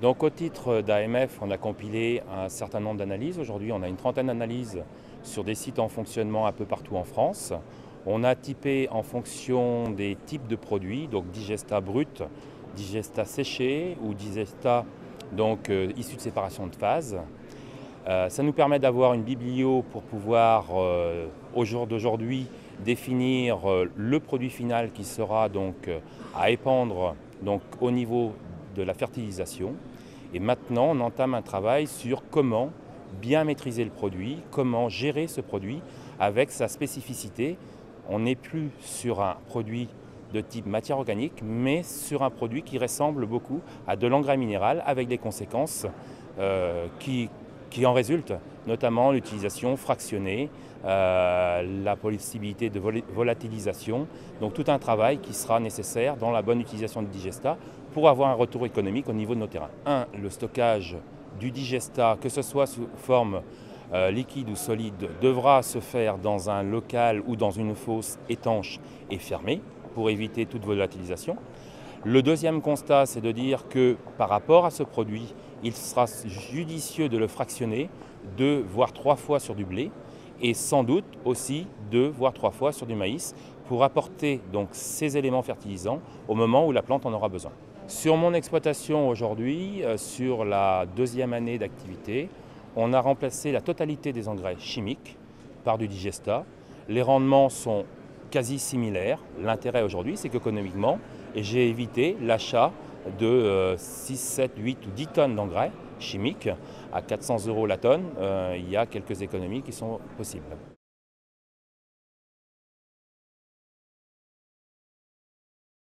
Donc au titre d'AMF, on a compilé un certain nombre d'analyses. Aujourd'hui, on a une trentaine d'analyses sur des sites en fonctionnement un peu partout en France. On a typé en fonction des types de produits, donc digesta brut, digesta séché ou digesta issu de séparation de phase. Ça nous permet d'avoir une biblio pour pouvoir, au jour d'aujourd'hui, définir le produit final qui sera à épandre au niveau de la fertilisation. Et maintenant, on entame un travail sur comment bien maîtriser le produit, comment gérer ce produit avec sa spécificité. On n'est plus sur un produit de type matière organique, mais sur un produit qui ressemble beaucoup à de l'engrais minéral avec des conséquences qui en résultent, notamment l'utilisation fractionnée, la possibilité de volatilisation. Donc tout un travail qui sera nécessaire dans la bonne utilisation du digesta pour avoir un retour économique au niveau de nos terrains. Le stockage du digesta, que ce soit sous forme liquide ou solide, devra se faire dans un local ou dans une fosse étanche et fermée pour éviter toute volatilisation. Le deuxième constat, c'est de dire que par rapport à ce produit, il sera judicieux de le fractionner 2 voire 3 fois sur du blé et sans doute aussi 2 voire 3 fois sur du maïs pour apporter donc ces éléments fertilisants au moment où la plante en aura besoin. Sur mon exploitation aujourd'hui, sur la deuxième année d'activité, on a remplacé la totalité des engrais chimiques par du digesta. Les rendements sont quasi similaires. L'intérêt aujourd'hui, c'est qu'économiquement, j'ai évité l'achat de 6, 7, 8 ou 10 tonnes d'engrais chimiques à 400 € la tonne. Il y a quelques économies qui sont possibles.